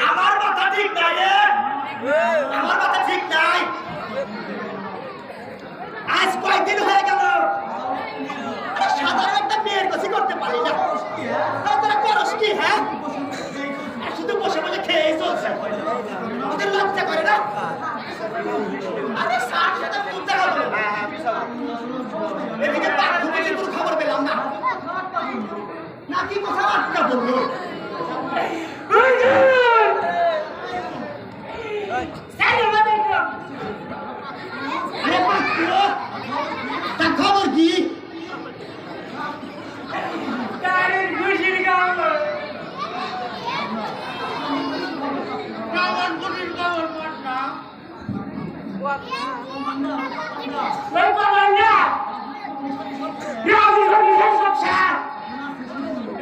আমার মাথা ঠিক নাই রে, আমার মাথা ঠিক নাই। আজ কয়েকদিন হয়ে গেল সাধারণ একটা মেয়ের কাছে করতে পারি না। তোরা করস কি? হ্যাঁ, শুধু বসে বসে খেয়ে চলছে, ওদের লজ্জা করে না? আরে সাথে সাথে লজ্জা হবে এদিকে বাথরুমে কোনো খবর পেলাম না, নাকি কথা আটকা বললো। তার খবর কি?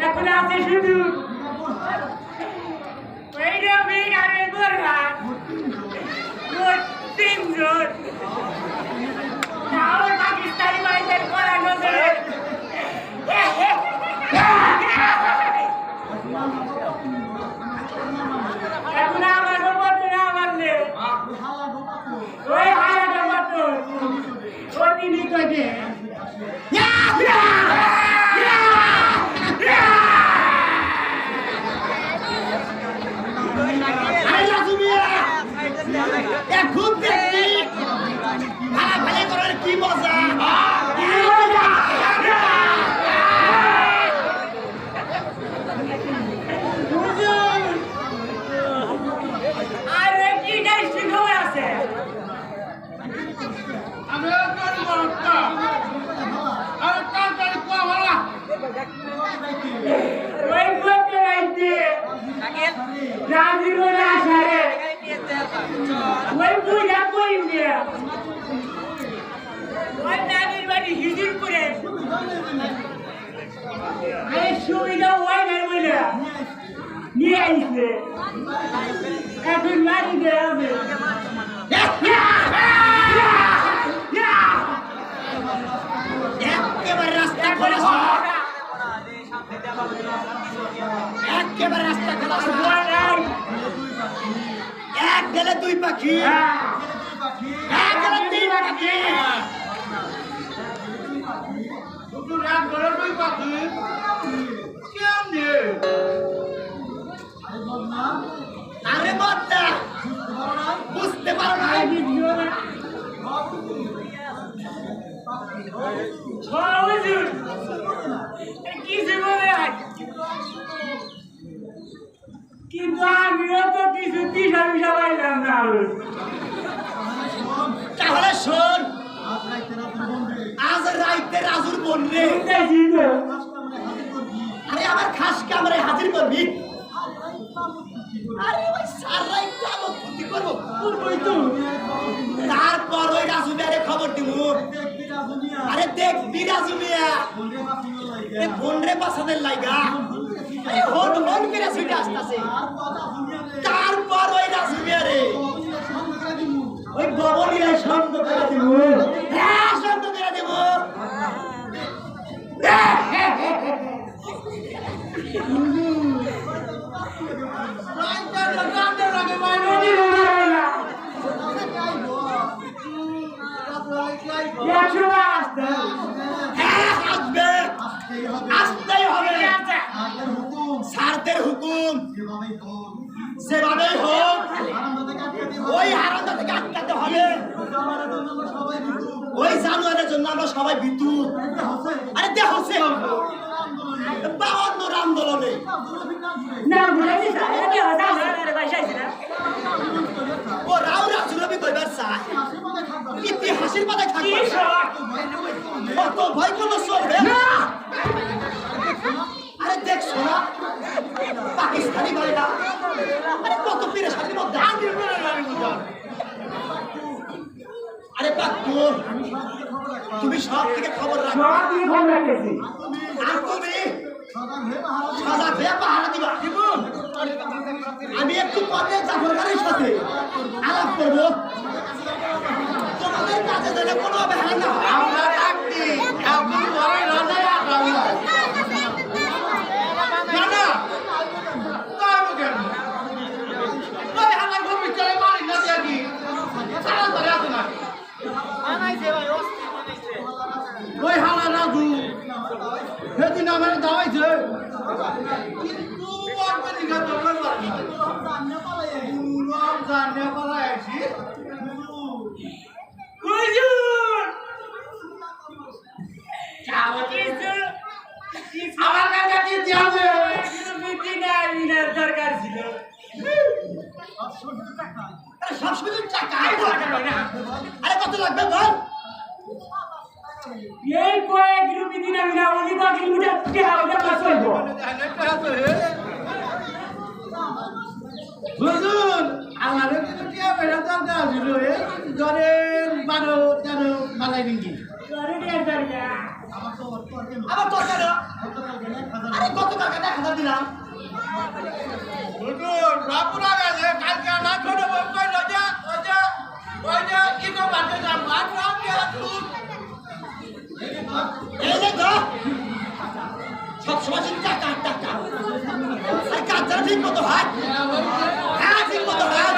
এখন আছে শুধু তিনজন পাকিস্তানি বাড়িদের করা নজরে এখন আমার বটন আমার নে ওই হারাটা বটন ওর তিনি কয়ে খুব দেখি ভাড়া ভাড়া করার কি মজা। আরে কি ডাইসি খবর আছে? ওই করতে রাইতে রাজির আসারে ওই বুঝা কই নিয়ে ওই নানির বাড়ি হিজুর করে আরে সুবিধা ওই নাই বলে নিয়ে আইছে এখন মারি দেবে একেবারে রাস্তা খোলা, একেবারে রাস্তা খোলা, এক গেলে দুই পাখি, এক গেলে তিন পাখি, আরে বদ্দা বুঝতে পারো না? কিছু বলে কিন্তু আমিও তো কিছু দিশা মিশা পাইলাম না। তাহলে শোন, আজ রাইতে রাজুর বোন রে, আরে আমার খাস কামরে হাজির করবি। আরে ওই সার রাইতে আমার ক্ষতি করবো, করবোই তো। তারপর ওই রাজু মিয়ারে খবর দিব। আরে দেখবি রাজু মিয়া ফোন রে বাসাদের লাইগা হন হন করে ছুটে আসতেছে। তারপর ওই রাজু মিয়ারে ওই গবনিরা শান্ত করে দিব। হ্যাঁ, শান্ত করে দেব। আসতেই হবে, সারদের হুকুম সেভাবেই হোক, ওই হারামটা থেকে আটকাতে হবে। ওই জানোয়ারের জন্য আমরা সবাই ভীতু। আরে দেহ সে 52 আন্দোলনে ও রাও রাজুরবি কইবার চায়, ইতিহাসের পাতায় থাকবে। কত ভয় কোনো চলবে না। আরে দেখছো না পাকিস্তানি ভাইরা, আরে কত পেরেশানির মধ্যে। আরে পাক্কু, তুমি সব থেকে খবর রাখো। আর তুমি সজাগ হয়ে পাহারা দিবা। আমি একটু পরে জাফরগানের সাথে আলাপ করবো, তোমাদের কাজে যেন কোনো অবহেলা না হয়। আমরা থাকছি, আপনি ঘরে রান্নায় আগামী না না আমার দাওয়াইছে কিন্তু আপনি দিকে দরকার পারেন রম জানিয়ে পালাই আছি হুজুর চাও কিছু আমার কাছে কি দিবে মিটি না মিনার দরকার ছিল আরে সব সুযোগ টাকা আরে কত লাগবে বল এই কয়েক রুপি দিন আমি না বলি বাকি মুটা টিয়া ওটা চলবো হুজুর আমারে কিছু টিয়া বেড়া দরকার ছিল এই ধরে 12-13 মালাই দিঙ্গি আরে দেড় দরকার আবার দরকার আরে কত টাকা 1000 দিলাম হুজুর রাপুরা গেছে কালকে না ছোট বই লজা ওই যে ইকো বাড়তে যাব আর রাম কে তুই এই দেখো সব সময় চিন্তা টাকা আর কাজটা ঠিক মতো হয় হ্যাঁ ঠিক মতো হয়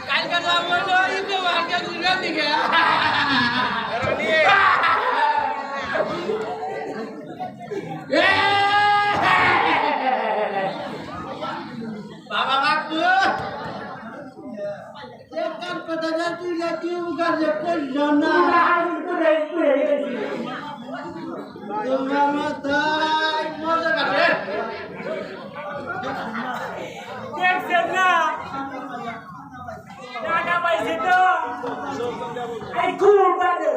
কালকে যাব না ইকো বাড়তে দুর্গা দিকে বাবা বাবু একার কথা যা তুই লাকি উগার যে করল না তোমার মাথায় মজা কাটে দেখছেন না টাকা পাইছে তো এই খুব ভালো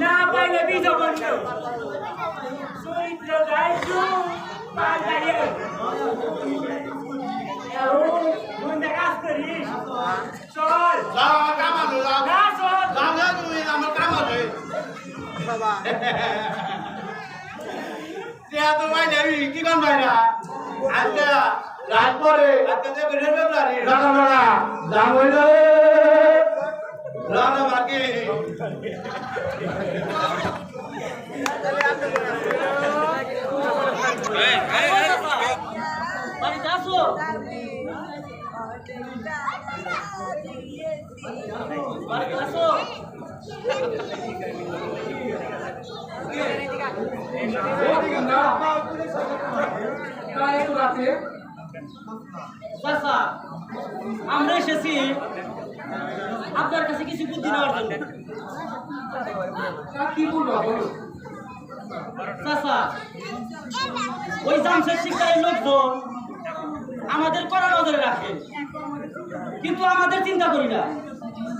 না পাইলে বিজ বন্ধ চরিত্র গাইছো পাল্টাইয়ে বন্ধ কাজ করিস চল যাও আমার কাম আছে যাও না চল যাও তুমি আমার কাম আছে বাবা তিয়া তো ভাই নেবি কি কাম ভাই না আজকে রাত পরে আজকে যে বেড়ে বেড়ারি রানা রানা যাও হইলো রানা বাকি বাড়িতে আসো বাড়িতে আসো চাচা আমরা এসেছি আপনার কাছে কিছু বুদ্ধি নেওয়ার জন্য কি বলবো চাচা ওই জামশেদ শিকারের লোকজন আমাদের কড়া নজরে রাখে কিন্তু আমাদের চিন্তা করি না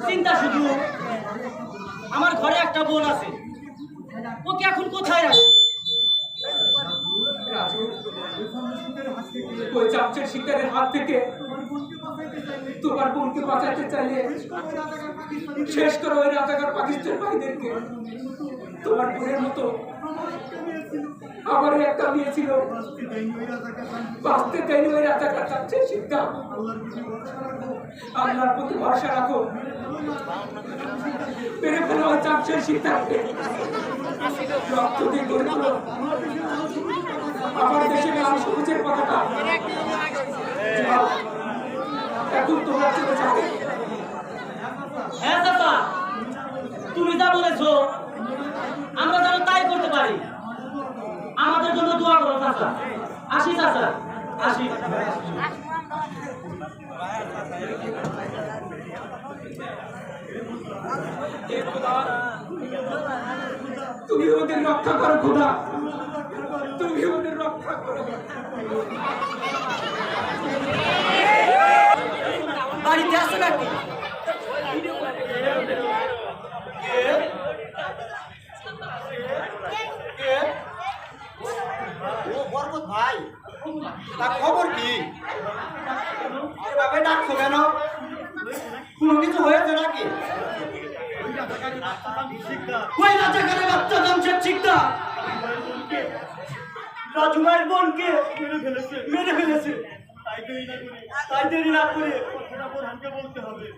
চিন্তা শুধু আমার ঘরে একটা বোন আছে ওকে এখন কোথায় রাখে ওই চামচের শিকারের হাত থেকে তোমার বোনকে বাঁচাতে চাইলে শেষ করো ওই রাজাকার পাকিস্তান ভাইদেরকে। তোমার বোনের মতো আমারও একটা মেয়ে ছিল, বাঁচতে দেয়নি ওই রাজাকার চামচের শিকার। আল্লাহর প্রতি ভরসা রাখো, মেরে ফেলো ওই চামচের শিকারকে। রক্ত দিয়ে গড়ে তোলো আমার দেশের লাল সবুজের পতাকা। এখন তোমরা চলে যাবে। হ্যাঁ চাচা, তুমি যা বলেছো আমরা যেন তাই করতে পারি। আমাদের জন্য দোয়া করো চাচা। আসি চাচা, আসি। তুমি ওদের রক্ষা করো খোদা, তুমি ওদের রক্ষা করো। বাড়িতে আসো নাকি? ও বরকত ভাই, তার খবর কি? এভাবে ডাকছো কেন? কোনো কিছু হয়েছে নাকি? ওই রাজাকারের বাচ্চা জামশেদ শিকদার রাজু ভাইয়ের বোনকে মেরে ফেলেছে। তাই দেরি না করে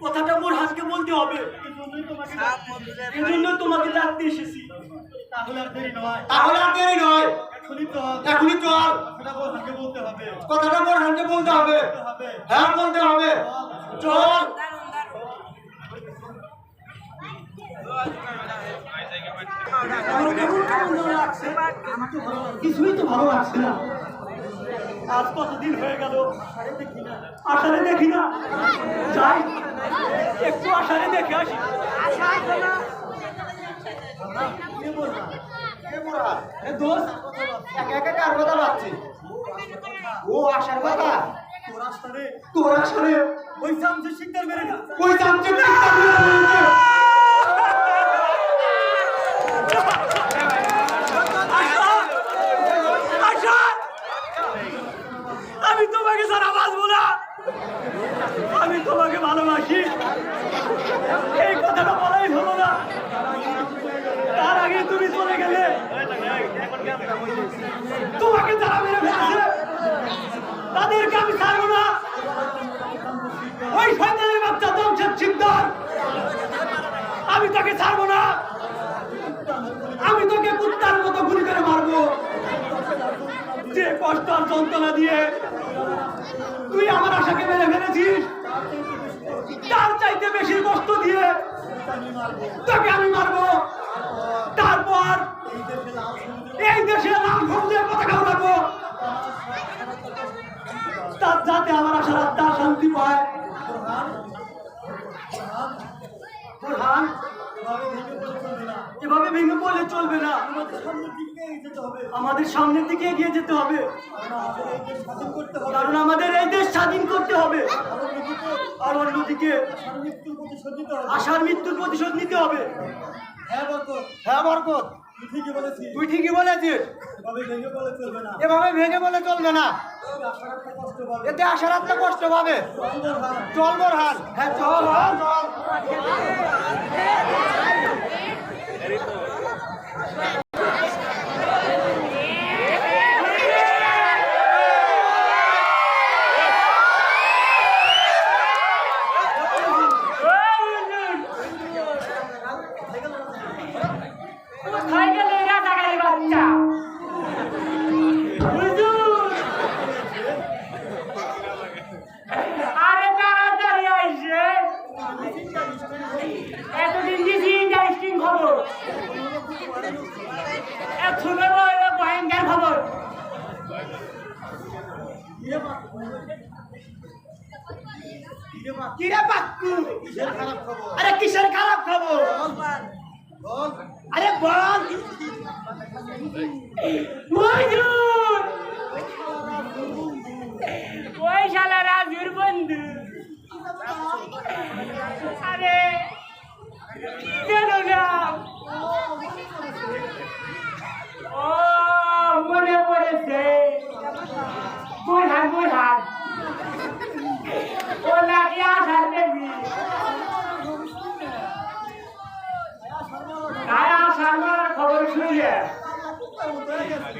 কথাটা বোরহানকে বলতে হবে। এজন্য তোমাকে ডাকতে এসেছি। তাহলে আর দেরি নয়, এখনই চল। কথাটা বোরহানকে বলতে হবে। হ্যাঁ, বলতে হবে। চল। কিছুই তো ভালো লাগছে না। আজ কতদিন হয়ে গেল আষাঢ়ে দেখি না। যাই একটু আষাঢ়ে দেখে আসি। দোস্ত একা কার কথা ভাবছি? ও আসার কথা। তোর আসলে ওই চামচে শিকদার মেরে না। ওই চামচে শিকদার মেরে ফেলেছে। আমি তোমাকে ছাড়া বাঁচবো না। আমি তোমাকে ভালোবাসি, এই কথাটা বলাই হলো না। তার আগে তুমি চলে গেলে। তোমাকে যারা মেরে ফেলেছে তাদেরকে আমি ছাড়বো না। ওই শয়তানের বাচ্চা দমশেদ শিকদার, আমি তাকে ছাড়বো না। আমি তোকে কুত্তার মতো গুলি করে মারবো। যে কষ্ট আর যন্ত্রণা দিয়ে তুই আমার আশাকে মেরে ফেলেছিস, তার চাইতে বেশি কষ্ট দিয়ে তোকে আমি মারবো। তারপর এই দেশে লাল সবুজের পতাকা উড়াবো, তার যাতে আমার আশার আত্মা শান্তি পায়। বুরহান, এভাবে ভেঙে পড়লে চলবে না। আমাদের সামনের দিকে এগিয়ে যেতে হবে, কারণ আমাদের এই দেশ স্বাধীন করতে হবে। আর অন্যদিকে আশার মৃত্যুর প্রতিশোধ নিতে হবে। হ্যাঁ বরকত, তুই ঠিকই বলেছিস। এভাবে ভেঙে বলে চলবে না। এতে আশার আত্মা কষ্ট পাবে। চল বোরহান। হ্যাঁ চল চল। এতদিন দিয়েছি ইন্টারেস্টিং খবর, শুনে ভয়ঙ্কর খবর। কিরে পাক্কু, আরে কিসের খারাপ খবর? আরে বল। ওই শালা রাজুর বন্ধু। আরে ও মনে পড়েছে, বুরহান বুরহান, ও নাকি আসার বেবি। আসার মার খবর শুনলে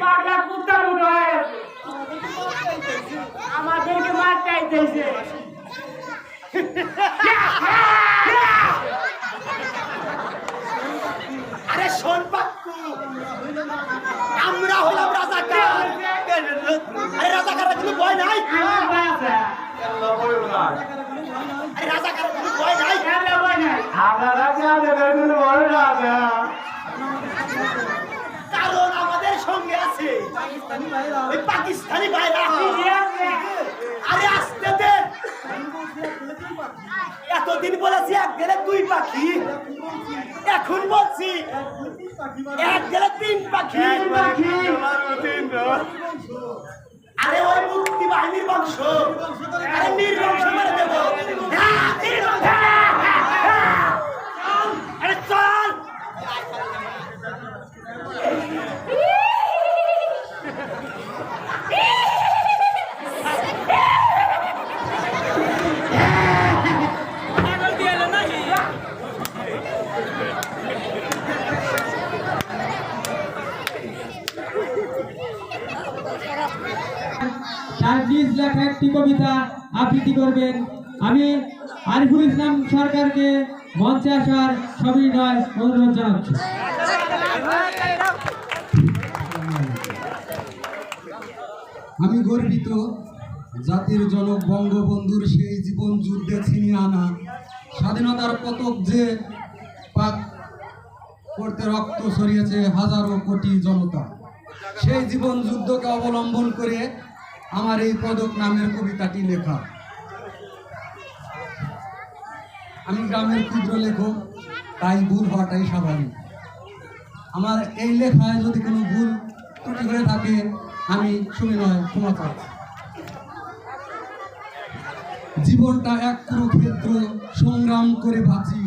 পাগলা কুত্তার মতো হয়ে গেছে, আমাদেরকে মারতে আইতেছে। আরে শোন পাক্কু, আমরা হলাম রাজাকার। আরে রাজাকার কোনো ভয় নাই। আরে রাজাকার কোনো ভয় নাই। কারণ আমাদের সঙ্গে আছে ওই পাকিস্তানি ভাইরা। আরে আসতে দে। এতদিন বলেছি এক গেলে দুই পাখি, এখন বলছি এক গেলে তিন পাখি। আরে ওই মুক্তি বাহিনীর বংশ। আরে নির্বংশ মেরে দেবো। আরে চল। তার নিজ লেখা একটি কবিতা আবৃত্তি করবেন। আমি আরিফুল ইসলাম সরকারকে মঞ্চে আসার সবিনয় অনুরোধ জানাচ্ছি। আমি গর্বিত জাতির জনক বঙ্গবন্ধুর সেই জীবন যুদ্ধে ছিনিয়ে আনা স্বাধীনতার পতাক যে করতে রক্ত ছড়িয়েছে হাজারো কোটি জনতা। সেই জীবন যুদ্ধকে অবলম্বন করে আমার এই পদক নামের কবিতাটি লেখা। আমি গ্রামের ক্ষুদ্র লেখক, তাই ভুল হওয়াটাই স্বাভাবিক। আমার এই লেখায় যদি কোনো ভুল ত্রুটি হয়ে থাকে আমি সবিনয় ক্ষমা চাচ্ছি। জীবনটা এক কুরুক্ষেত্র, সংগ্রাম করে বাঁচি,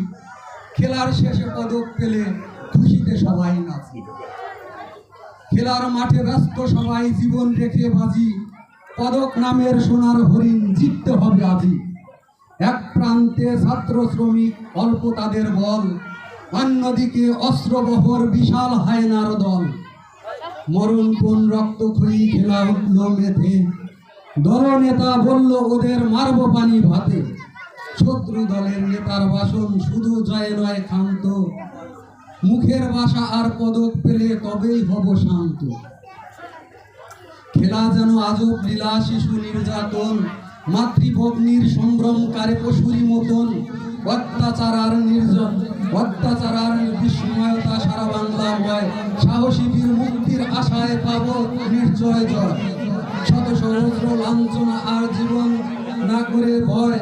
খেলার শেষে পদক পেলে খুশিতে সবাই নাচি। খেলার মাঠে ব্যস্ত সবাই জীবন রেখে বাজি, পদক নামের সোনার হরিণ জিততে হবে আজি। এক প্রান্তে ছাত্র শ্রমিক অল্প তাদের বল, অন্যদিকে অস্ত্রবহর বিশাল হায়নার দল। মরণপণ রক্তক্ষয়ী খেলা উঠল মেতে, দল নেতা বলল ওদের মারব পানি ভাতে। শত্রু দলের নেতার ভাষণ শুধু জয় নয় ক্ষান্ত, মুখের ভাষা আর পদক পেলে তবেই হব শান্ত। খেলা যেন আজব লীলা, শিশু নির্যাতন, মাতৃভগ্নির সম্ভ্রমকারে পশুরি মতন। অত্যাচার আর নির্জন, অত্যাচার আর বিস্ময়তা সারা বাংলা বয়। সাহসী বীর মুক্তির আশায় পাব নিশ্চয় জয়। শত সহস্র লাঞ্ছনা আর জীবন না করে ভয়,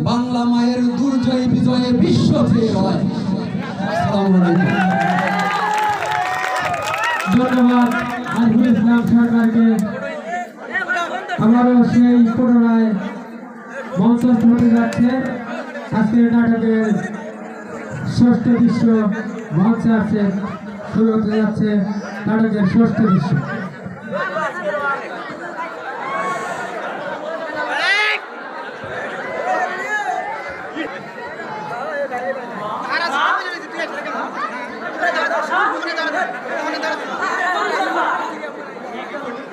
বাংলা মায়ের দুর্জয় বিজয়ে বিশ্ব জয় হয়। আসসালামু আলাইকুম। ধন্যবাদ আরিফুল ইসলাম সরকারকে। আমারও সেই পুনরায় মঞ্চস্থ হতে যাচ্ছে আজকের নাটকের ষষ্ঠ দৃশ্য মঞ্চে আছে, শুরু হতে যাচ্ছে নাটকের ষষ্ঠ দৃশ্য।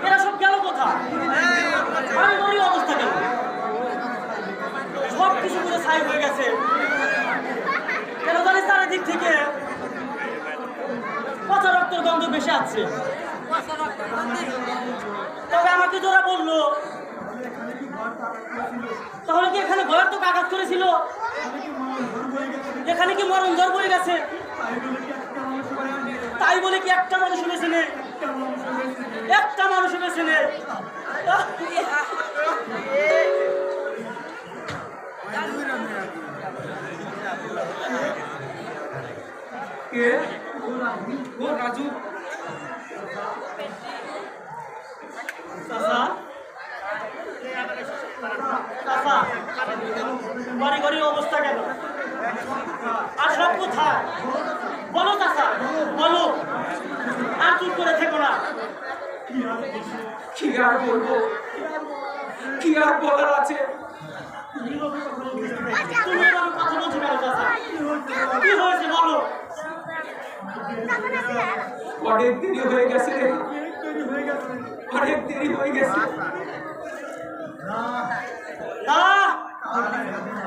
এরা সব গেল কোথায়? আমারই অবস্থা কেন? সব কিছু করে ছাই হয়ে গেছে। কেন জানিস চারিদিক থেকে পচা রক্তের গন্ধ বেশি আসছে। তবে আমাকে যারা বললো, তাহলে কি এখানে ভয়ের তো আঘাত করেছিল? এখানে কি মরণ জ্বর বয়ে গেছে? তাই বলে কি একটা মানুষ বেছে নেই? একটা মানুষ বেছে নেই। কে? ও রাজু। চাচা, চাচা, বাড়ি ঘরের অবস্থা কেন? আর সব কোথায়? বলো চাচা, বলো। আর চুপ করে থেকো না। কি আর বলবো, কি আর বলার আছে? তুমি আমার কথা বলছো কেন চাচা? কি হয়েছে বলো? অনেক দেরি হয়ে গেছে রে, অনেক দেরি হয়ে গেছে। না,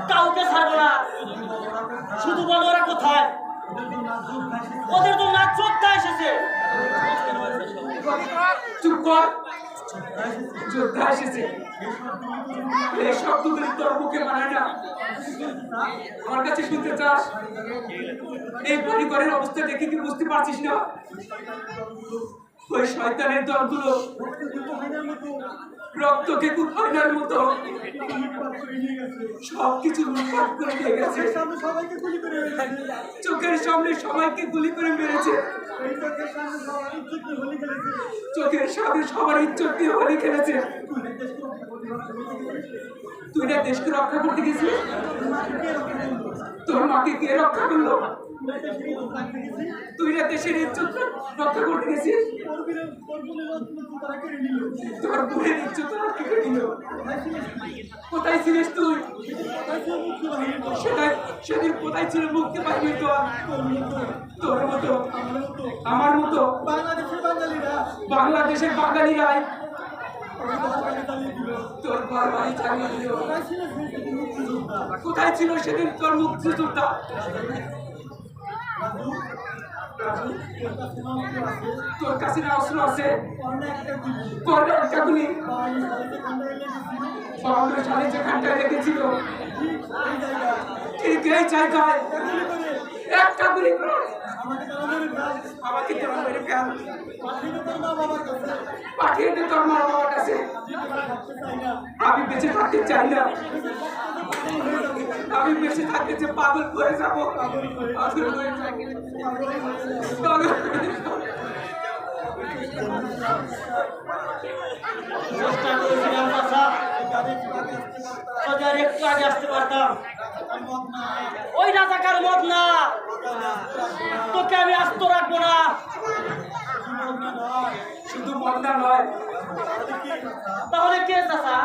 কাউকে ছাড়বো না। শুধু বলো ওরা কোথায়? ওদের তো নাচ যোদ্ধা এসেছে। চুপ কর, যোদ্ধা এসেছে। এই শব্দগুলি তোর মুখে মানায় না। আমার কাছে শুনতে চাস? এই পরিবারের অবস্থা দেখে কি বুঝতে পারছিস না? ওই শয়তানের দলগুলো রক্তকে কুফাইনার মতো সবকিছু লুটপাট করে নিয়ে গেছে। চোখের সামনে সবাইকে গুলি করে মেরেছে। চোখের সামনে সবার ইজ্জত দিয়ে হোলি খেলেছে। তুই না দেশকে রক্ষা করতে গেছিস? তোর মাকে কে রক্ষা করলো? তুই না দেশের ইজ্জত রক্ষা করতে গেছিস? তোর বোনের ইজ্জত রক্ষা করে নিল। কোথায় ছিলিস তুই? সেদিন কোথায় ছিল মুক্তি পাইবি তো? তোর মতো, আমার মতো বাংলাদেশের বাঙালিরাই তোর ঘর বাড়ি চালিয়ে দিল। কোথায় ছিল সেদিন তোর মুক্তিযোদ্ধা? তোর কাছে না অস্ত্র আছে? করবে একটা গুলি। 52 সালে যেখানটায় রেখেছিল ঠিক এই জায়গায় একটা গুলি করে আমাকে তোরা মেরে ফেল, পাঠিয়ে দে তোর মা বাবার কাছে। আমি বেঁচে থাকতে চাই না, আমি বেঁচে থাকতে যে পাগল করে যাবো, পাগল হয়ে চেষ্টা করেছিলাম চাচা, যদি আর একটু আগে আসতে পারতাম। ওই রাজাকার মত না, তোকে আমি আস্ত রাখবো না। শুধু মন্দা নয়, তাহলে কে চাচা?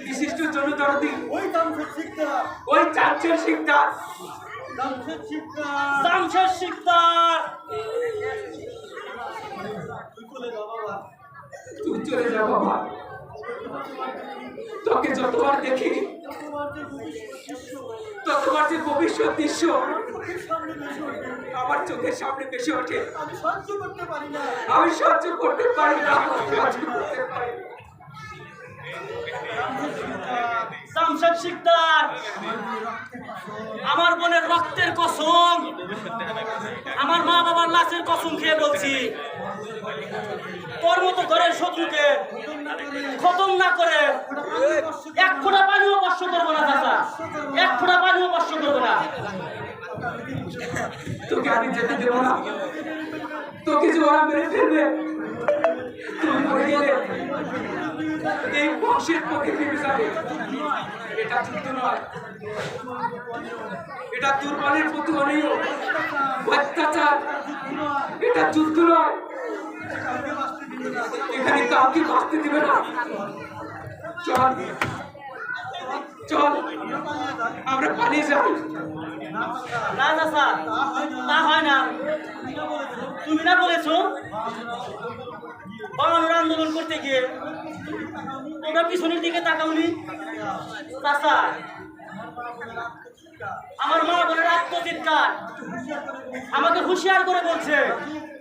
বিশিষ্ট জনদরদি ওই চাঁচের শিকদার, জামশেদ শিকদার। তুই চলে যা বাবা, তোকে যতবার দেখি ততবার যে ভবিষ্যৎ দৃশ্য আমার চোখের সামনে ভেসে ওঠে। আমি সহ্য করতে পারি না, সহ্য করতে পারি না। জামশেদ শিকদার আমার বোনের রক্তের কসম, আমার মা বাবার লাশের কসম খেয়ে বলছি, তোর মতো ঘরের শত্রুকে খতম না করে এক ফোঁটা পানিও কষ্ট করবো না চাচা, এক ফোঁটা পানিও কষ্ট করবো না। তোকে আমি যেতে দেবো না, তোকে যে ওরা মেরে ফেলবে, তুই মরে গেলে এই বংশের পক্ষে ফিরে যাবে। এটা যুদ্ধ নয়, এটা দুর্বলের প্রতি অনেক অত্যাচার, এটা যুদ্ধ নয়, এখানে কাউকে বাঁচতে দিবে না। চল চল, আমরা পালিয়ে যাই। না চাচা, তা হয় না। তুমি না বলেছো বাংলার আন্দোলন করতে গিয়ে তোমরা পিছনের দিকে তাকাওনি? চাচা, আমার মা বোনের আত্মচিৎকার আমাকে হুঁশিয়ার করে বলছে,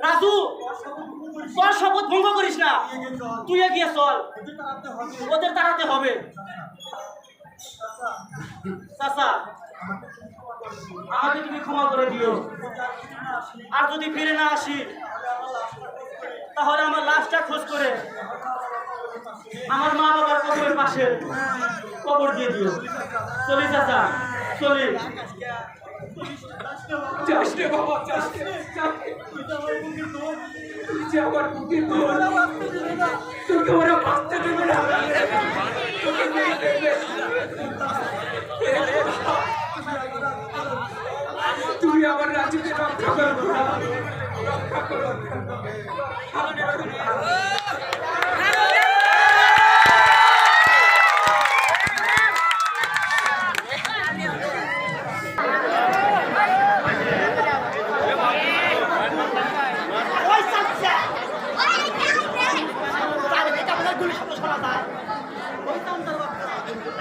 রাজু তোর শপথ ভঙ্গ করিস না, তুই এগিয়ে চল, ওদের তাড়াতে হবে। চাচা, আমাকে তুমি ক্ষমা করে দিও, আর যদি ফিরে না আসি তাহলে আমার লাশটা খোঁজ করে আমার মা বাবার কবরের পাশে কবর দিয়ে দিও। চলি চাচা, চলি। যাস রে বাবা, যাস রে, যাস রে। তুই যে আমার বুকের দোল, তোকে ওরা বাঁচতে দেবে না, তোকে মেরে ফেলবে। তুই আমার রাজুকে রক্ষা করবো না, রক্ষা করো।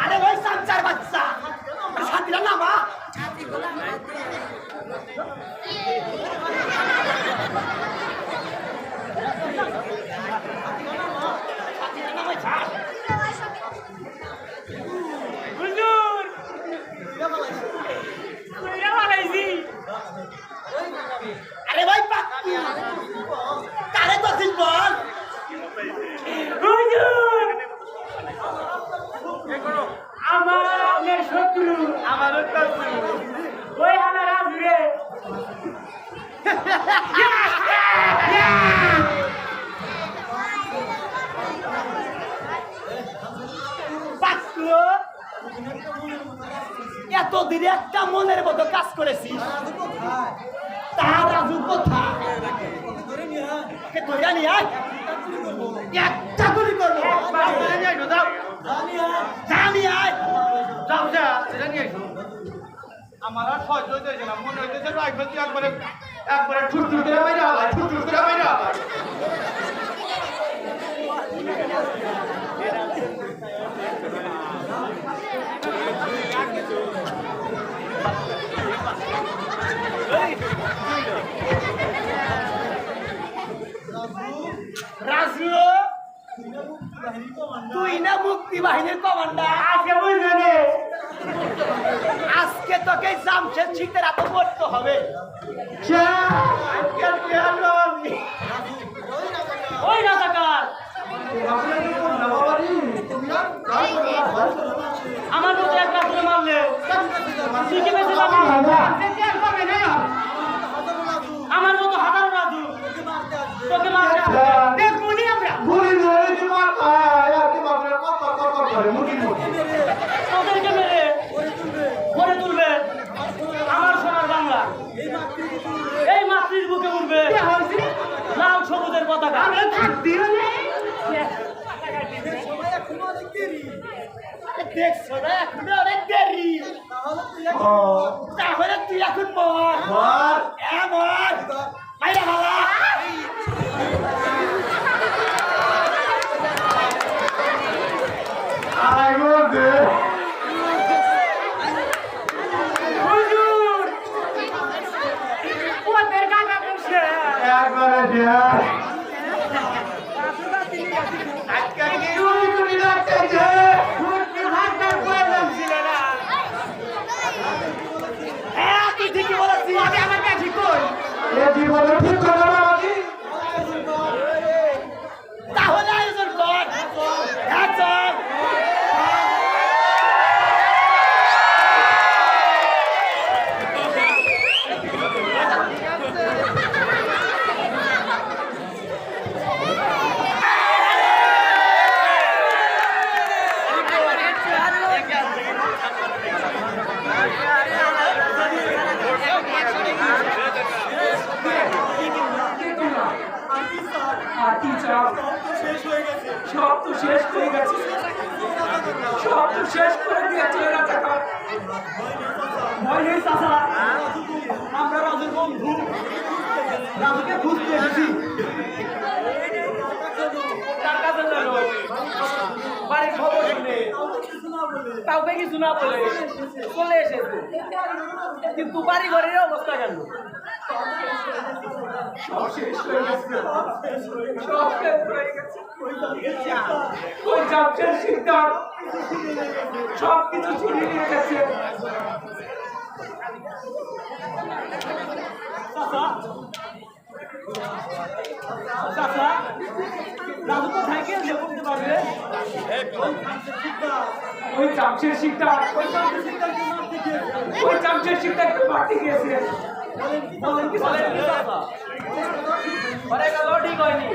আরে ওই সামচার বাচ্চা শান্তিরা না মা, আরে ভাই পাক্কি কারে তো দিন বল। আমার শত্রু, আমার ওই হানা রাজুরে এতদিনে একটা মনের মতো কাজ করেছি, তার রাজু কোথায়? ধরে নিয়ে আয়, একটা গুলি করবো। আমার আর সহ্য হইতেছে না, মনে হইতেছে রাইফেল দিয়ে একবারে ঠুরঠুর করে বাইরে হয়, ঠুরঠুর করে বাইরে হয়। রাজু, তুই না মুক্তি বাহিনীর কমান্ডার? আজকে বুঝবে আজকে তোকে জামশেদ শীতের এত পড়তে হবে ওই রাজাকার আমার মতো এক রাত্রে মারলে তুই কি বেঁচে যাবি? আমার মতো হাজারো রাজু তোকে মারতে আসবে। দেখবনি আমরা তোদেরকে মেরে গড়ে তুলবে আমার সোনার বাংলা। এই মাতৃর বুকে উঠবে লাল সবুজের পতাকা। দেখছো না এখনো অনেক দেরি তাহলে তুই এখন মর মর মাইরা ভালা তুই ঠিকই বলেছিস আমার কাছে কই তাহলে আয়োজন কর চল সব তো শেষ হয়ে গেছে সব তো শেষ করে দিয়েছে রাজাকার। ভয় নেই চাচা, আমরা রাজুর বন্ধু, রাজুকে খুঁজতে এসেছি। তার কাছে যাবো, বাড়ির খবর শুনে কাউকে কিছু না বলে চলে এসেছে, কিন্তু বাড়ি ঘরের অবস্থা কেন? সব শেষ হয়ে গেছে সব শেষ হয়ে গেছে। ওই জামশেদ শিকদার সব কিছু ছিনিয়ে নিয়ে গেছে। চাচা, রাজু কোথায় গিয়ে বলতে পারবে? ওই জামশেদ শিকদার ওই জামশেদ শিকদারকে মারতে গিয়েছে। বলেন কি চাচা? ঘরে গেল ঠিক হয়নি।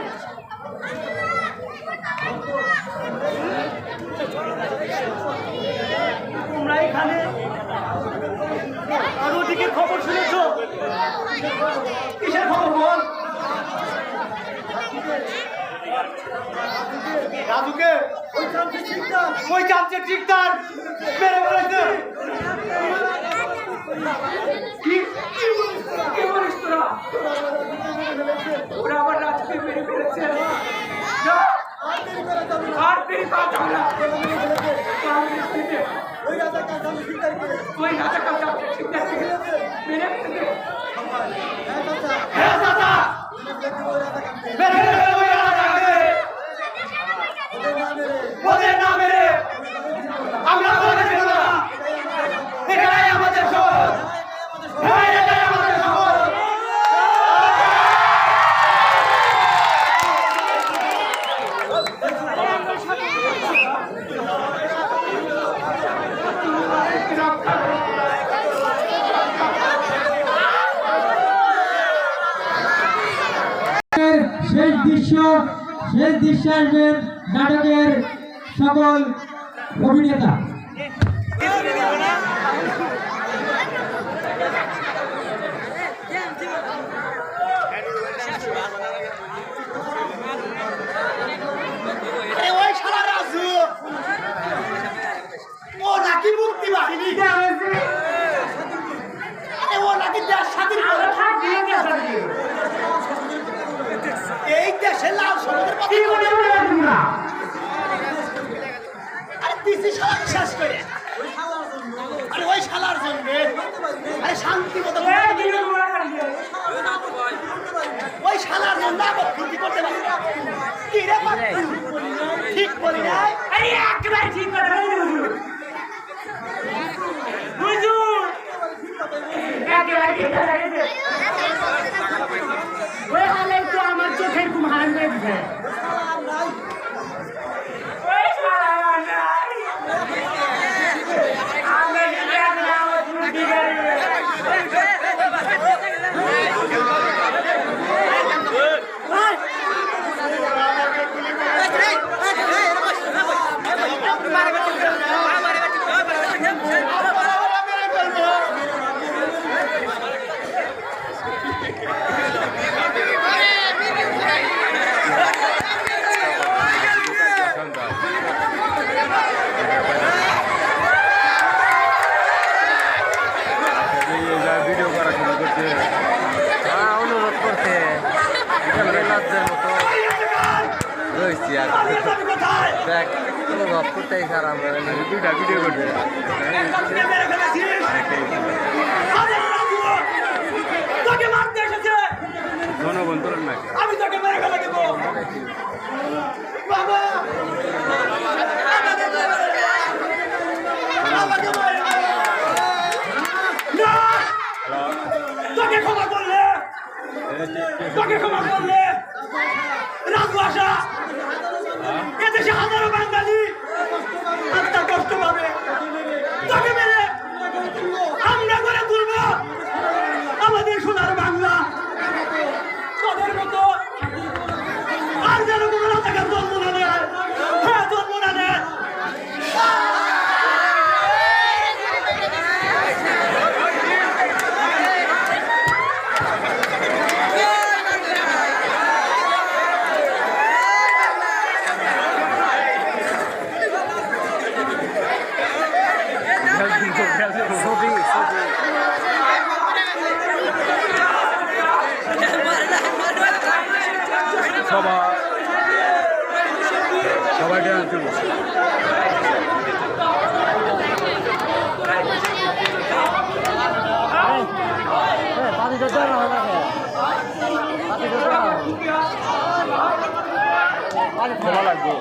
তোমরা এখানে আরো দিকে খবর শুনেছ? কিসের খবর বল? রাজুকে ওই জামশেদ শিকদার মেরে ফেলেছে। কি কি বলিস তোরা? ওরা আবার রাজকে মেরে ফেলেছে। না, আর দেরি করা যাবে না। ওই রাজাকার জামশেদ শিকদারকে মেরে ফেলেছে। হ্যাঁ চাচা মেরে ফেলেছে ওই রাজাকারকে। ওদের না মেরে আমরা ওদের ফেলব না। এটাই আমাদের শপথ। হ্যাঁ এটাই আমাদের শপথ। শেষ দৃশ্য আসবেন নাটকের সকল অভিনেতা। ওই শালা রাজু ও নাকি মুক্তি বাহিনী, ও নাকি দেশ স্বাধীন করে। এই দেশে লাল সবুজের পতাকা আরে দিছি শালা শেষ করে। আরে ওই শালার জন্য আরে শান্তি মতো ওই শালার জন্য ক্ষতি করতে পারি কি রে ঠিক বলি নাই? আরে একেবারে ঠিক করে নিয়ে যাবি কোথায়? দেখ কোনো গপ করতেই খারাপ দুইটা ভিডিও করবে একটা দিনে মেরে ফেলেছিস। আরে রাজু, তোকে মারতে এসেছে। গণবন্তরণ নাকি আমি তোকে মেরে ফেলে দেবো। বাবা, আমাকে মারো। না, তোকে ক্ষমা করলে রাজু আশা এদেশে হাজারো বাঙালি আত্মা কষ্ট পাবে। তোকে মেরে আমরা করে তুলব আমাদের সোনার বাংলা। তোদের মতো আর যেন কোনো রাজাকার জন্ম না নেয়। হ্যাঁ, জন্ম না নেয়। ছবি সবাই ডান্স দিব ভালো লাগবে